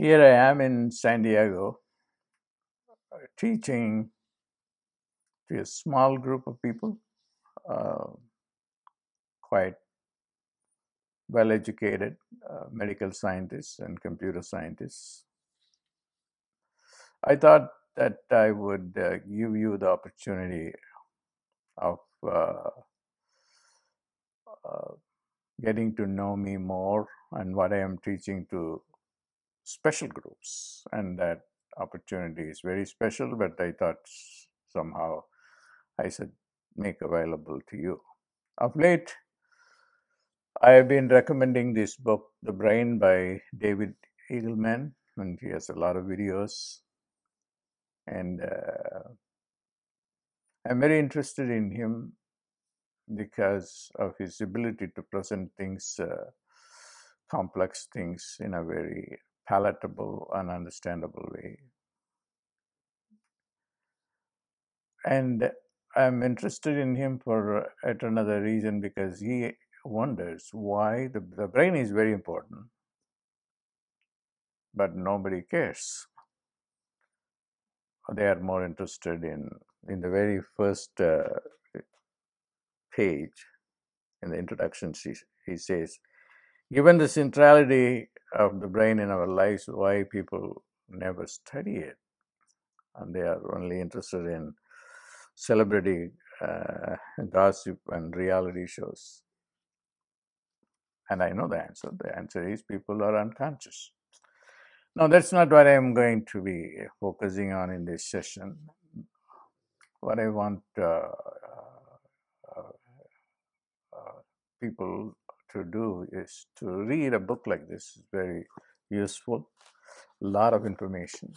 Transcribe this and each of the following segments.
Here I am in San Diego teaching to a small group of people, uh, quite well educated medical scientists and computer scientists. I thought that I would give you the opportunity of uh, getting to know me more and what I am teaching to special groups. And that opportunity is very special, but I thought somehow I should make available to you. Of late, I have been recommending this book, The Brain by David Eagleman, and he has a lot of videos. And I'm very interested in him because of his ability to present things, complex things, in a very palatable and understandable way. And I'm interested in him for yet another reason, because he wonders why the brain is very important, but nobody cares. They are more interested in the very first page in the introduction. He says, given the centrality of the brain in our lives, why people never study it, and they are only interested in celebrity gossip and reality shows. And I know the answer. The answer is people are unconscious. Now, that's not what I'm going to be focusing on in this session. What I want people to do is to read a book like this. It's very useful, a lot of information.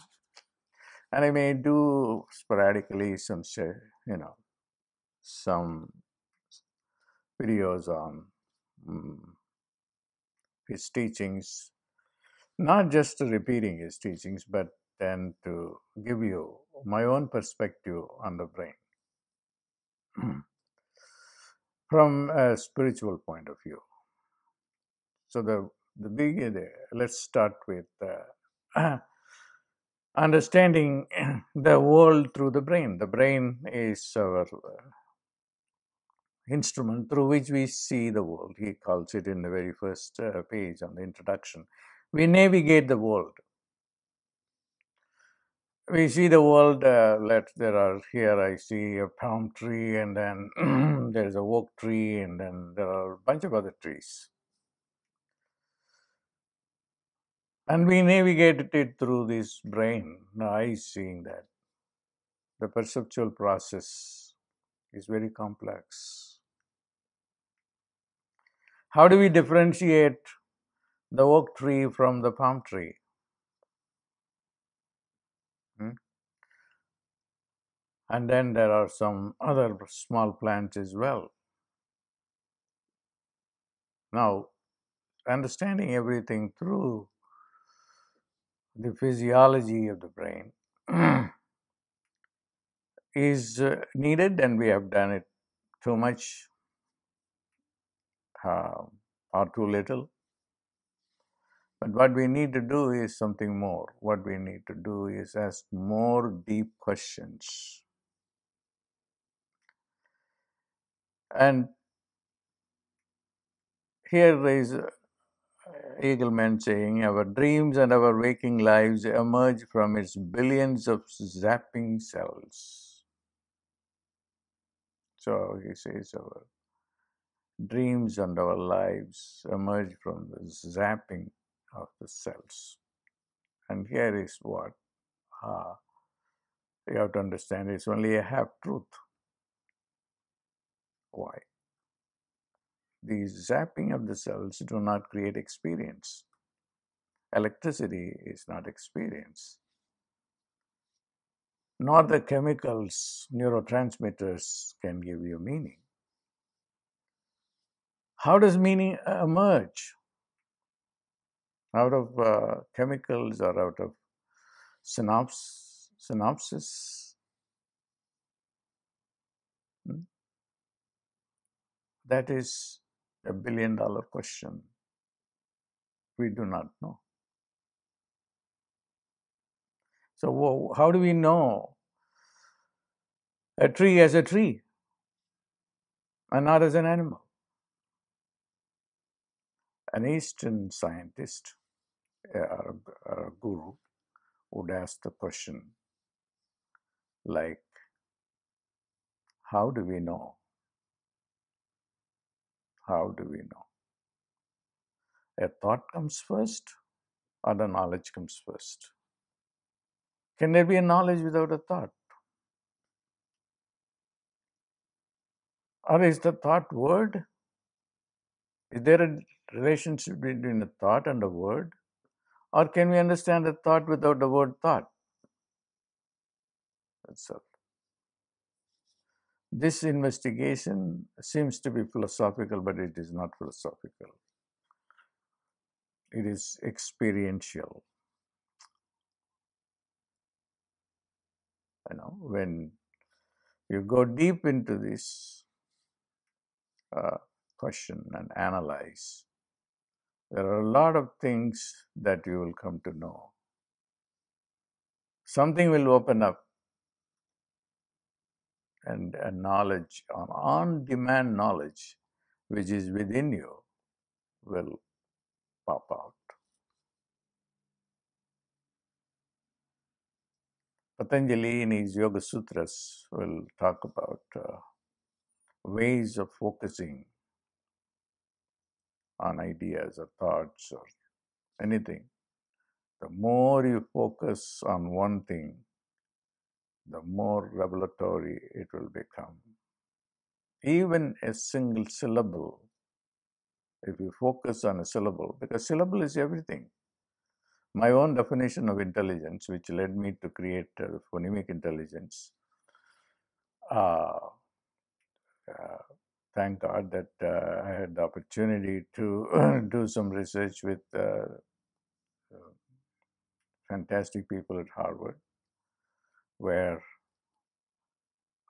And I may do sporadically some videos on his teachings, not just repeating his teachings, but then to give you my own perspective on the brain from a spiritual point of view. So the big let's start with understanding the world through the brain. The brain is our instrument through which we see the world. He calls it in the very first page on the introduction. We navigate the world. We see the world. Here I see a palm tree, and then there's a oak tree, and then there are a bunch of other trees. And we navigated it through this brain. Now I seeing that the perceptual process is very complex. How do we differentiate the oak tree from the palm tree? And then there are some other small plants as well. Now, understanding everything through the physiology of the brain is needed, and we have done it too much or too little. But what we need to do is something more. What we need to do is ask more deep questions. And here is Eagleman saying, our dreams and our waking lives emerge from its billions of zapping cells. So he says, our dreams and our lives emerge from the zapping of the cells. And here is what you have to understand, it's only a half truth. Why? The zapping of the cells do not create experience. Electricity is not experience, nor the chemicals, neurotransmitters can give you meaning. How does meaning emerge? Out of chemicals or out of synopsis? That is a $1 billion question. We do not know. So how do we know a tree as a tree and not as an animal? An Eastern scientist, a guru, would ask the question like, how do we know? How do we know? A thought comes first or the knowledge comes first? Can there be a knowledge without a thought? Or is the thought word? Is there a relationship between a thought and a word? Or can we understand a thought without the word thought? So this investigation seems to be philosophical, but it is not philosophical. It is experiential. When you go deep into this question and analyze, there are a lot of things that you will come to know. Something will open up, and a knowledge, on-demand knowledge, which is within you, will pop out. Patanjali in his Yoga Sutras will talk about ways of focusing on ideas or thoughts or anything. The more you focus on one thing, the more revelatory it will become. Even a single syllable, if you focus on a syllable, because syllable is everything. My own definition of intelligence, which led me to create phonemic intelligence, thank God that I had the opportunity to do some research with fantastic people at Harvard, where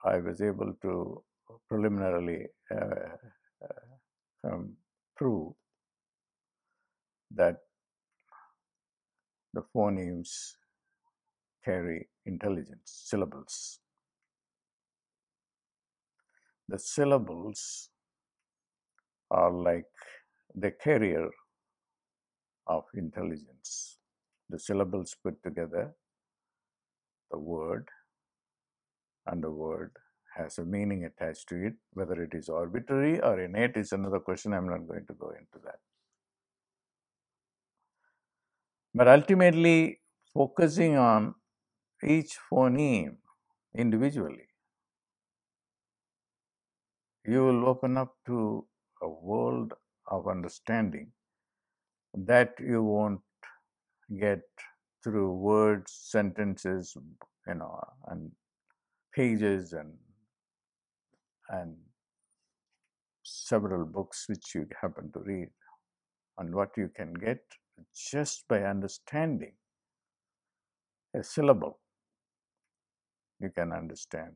I was able to preliminarily prove that the phonemes carry intelligence, syllables. The syllables are like the carrier of intelligence. The syllables put together the word, and the word has a meaning attached to it. Whether it is arbitrary or innate is another question. I'm not going to go into that. But ultimately, focusing on each phoneme individually, you will open up to a world of understanding that you won't get through words, sentences, and pages and several books which you happen to read. And what you can get just by understanding a syllable, you can understand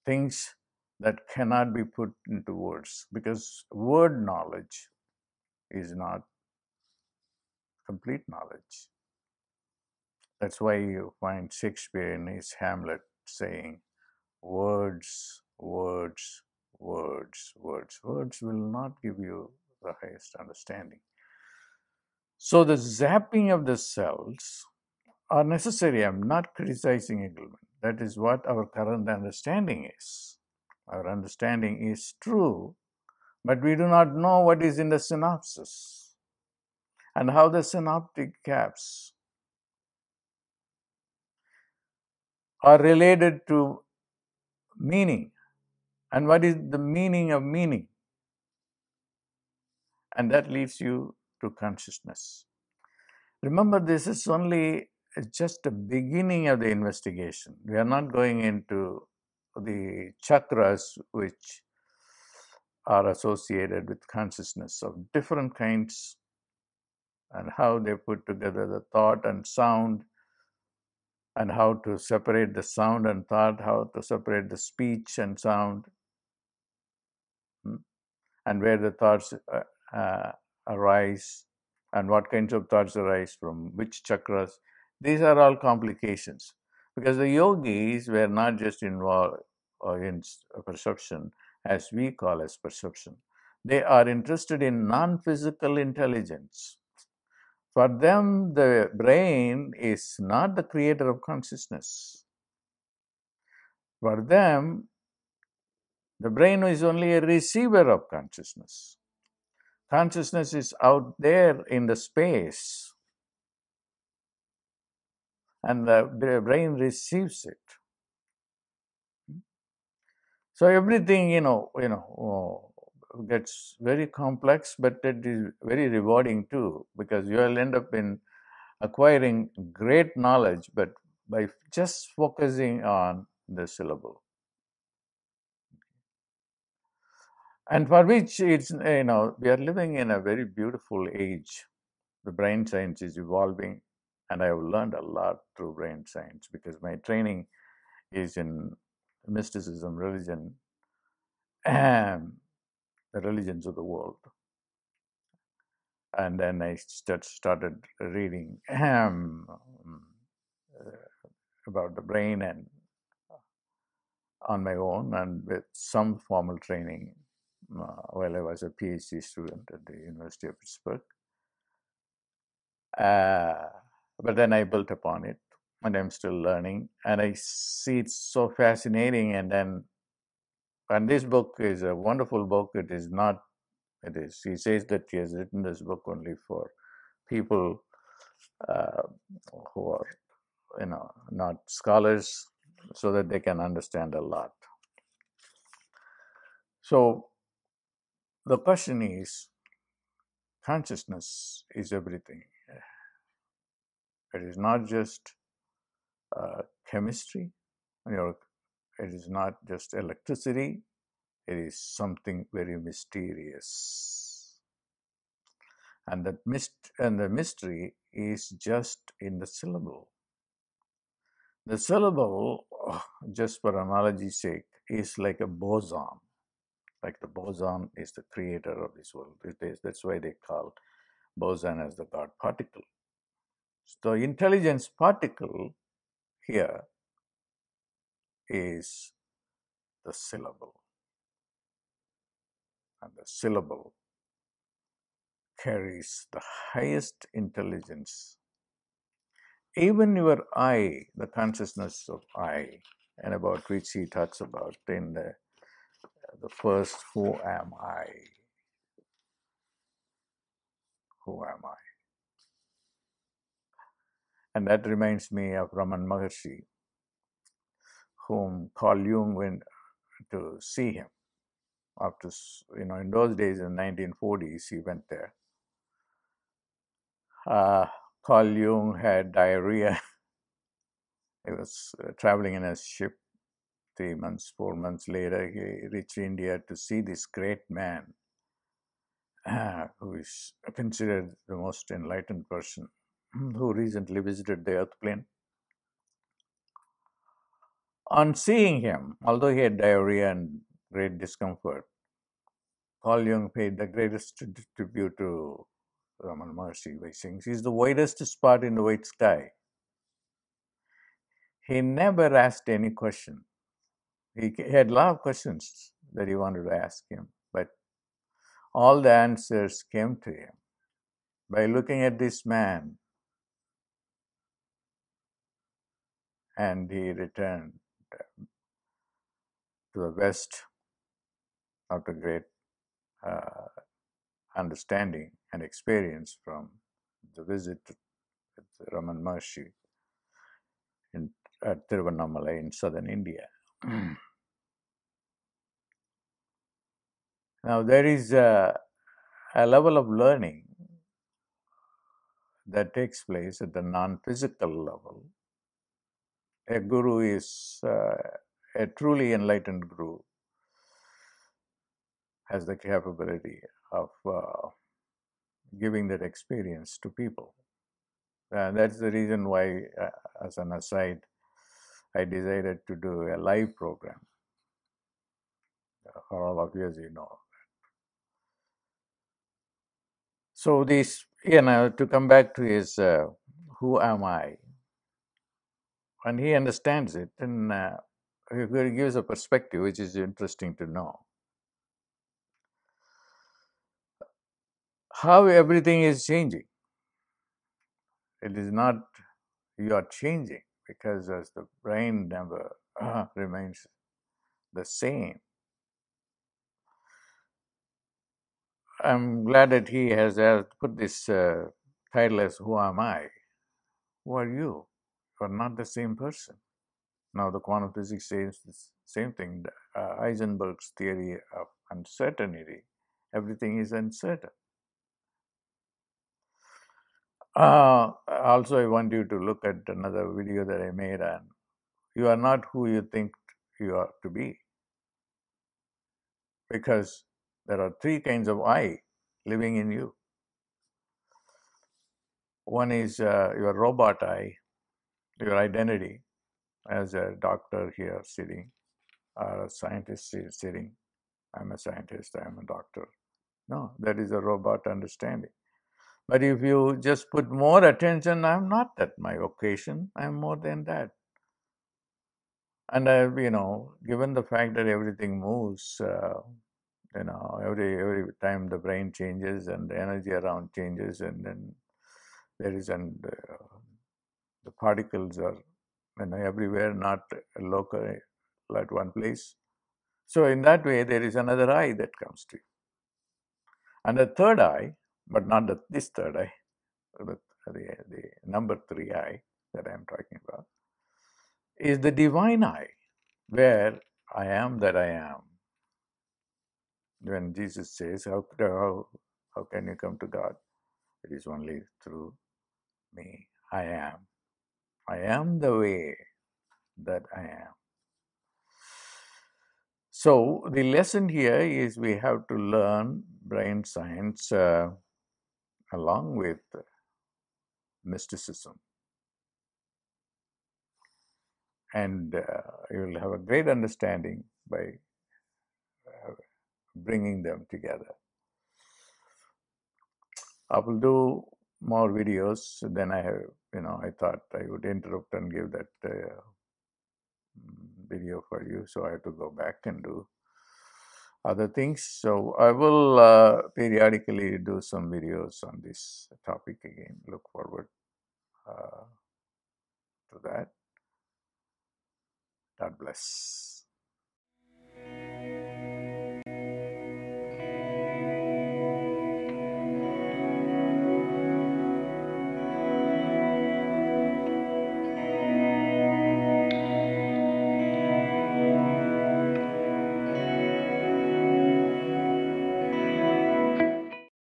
things that cannot be put into words, because word knowledge is not complete knowledge. That's why you find Shakespeare in his Hamlet saying, words, words, words, words. Words will not give you the highest understanding. So the zapping of the cells are necessary. I'm not criticizing Eagleman. That is what our current understanding is. Our understanding is true, but we do not know what is in the synopsis and how the synoptic caps are related to meaning, and what is the meaning of meaning. And that leads you to consciousness. Remember, this is only just the beginning of the investigation. We are not going into the chakras which are associated with consciousness of different kinds, and how they put together the thought and sound, and how to separate the sound and thought, how to separate the speech and sound, and where the thoughts arise, and what kinds of thoughts arise from which chakras. These are all complications because the yogis were not just involved in perception as we call as perception. They are interested in non-physical intelligence. For them, the brain is not the creator of consciousness. For them, the brain is only a receiver of consciousness. Consciousness is out there in the space, and the brain receives it. So everything, gets very complex, but it is very rewarding too, because you will end up in acquiring great knowledge, but by just focusing on the syllable. And for which it's, we are living in a very beautiful age. The brain science is evolving, and I have learned a lot through brain science because my training is in mysticism, religion, and the religions of the world. And then I started reading about the brain and on my own and with some formal training while I was a PhD student at the University of Pittsburgh. But then I built upon it, and I'm still learning, and I see it's so fascinating. And this book is a wonderful book. It is not. It is. He says that he has written this book only for people uh, who are, not scholars, so that they can understand a lot. So the question is, consciousness is everything. It is not just chemistry. It is not just electricity. It is something very mysterious. And the mystery is just in the syllable. The syllable, just for analogy's sake, is like a boson. Like the boson is the creator of this world. That's why they call boson as the God particle. So the intelligence particle here is the syllable. And the syllable carries the highest intelligence. Even your I, the consciousness of I, and about which he talks about in the first, who am I? Who am I? And that reminds me of Raman Maharshi, whom Carl Jung went to see him. After, in those days in the 1940s, he went there. Carl Jung had diarrhea. He was traveling in a ship. 3 months, 4 months later, he reached India to see this great man who is considered the most enlightened person who recently visited the earth plane. On seeing him, although he had diarrhea and great discomfort, Carl Jung paid the greatest tribute to Raman Maharshi by saying, "He's the whitest spot in the white sky." He never asked any question. He had a lot of questions that he wanted to ask him, but all the answers came to him by looking at this man. And he returned to the West after great uh, understanding and experience from the visit with Raman Maharshi at Tiruvannamalai in southern India. Now, there is a level of learning that takes place at the non-physical level. A guru is a truly enlightened guru has the capability of giving that experience to people. That's the reason why, as an aside, I decided to do a live program for all of you, as you know. So this, to come back to his, who am I? and he understands it, and he gives a perspective which is interesting to know. How everything is changing. It is not you are changing, because as the brain never remains the same. I'm glad that he has put this title as "Who am I?" Who are you? You are not the same person. Now, the quantum physics says the same thing. Heisenberg's theory of uncertainty, everything is uncertain. Also, I want you to look at another video that I made on you are not who you think you are to be, because there are three kinds of I living in you. One is your robot I, your identity as a doctor here sitting, or a scientist sitting. I'm a scientist, I'm a doctor. No, that is a robot understanding. But if you just put more attention, I'm not that my vocation, I'm more than that. And I've, given the fact that everything moves, every time the brain changes and the energy around changes, and then there is, and the particles are, everywhere, not local at one place. So in that way, there is another I that comes to you. And the third I, but not this third I, the number 3 I that I'm talking about, is the divine I, where I am that I am. When Jesus says, how can you come to God? It is only through me. I am. I am the way that I am. So the lesson here is we have to learn brain science along with mysticism. And you will have a great understanding by bringing them together. I will do more videos. Then I have, I thought I would interrupt and give that video for you. So I have to go back and do other things. So I will periodically do some videos on this topic again. Look forward to that. God bless.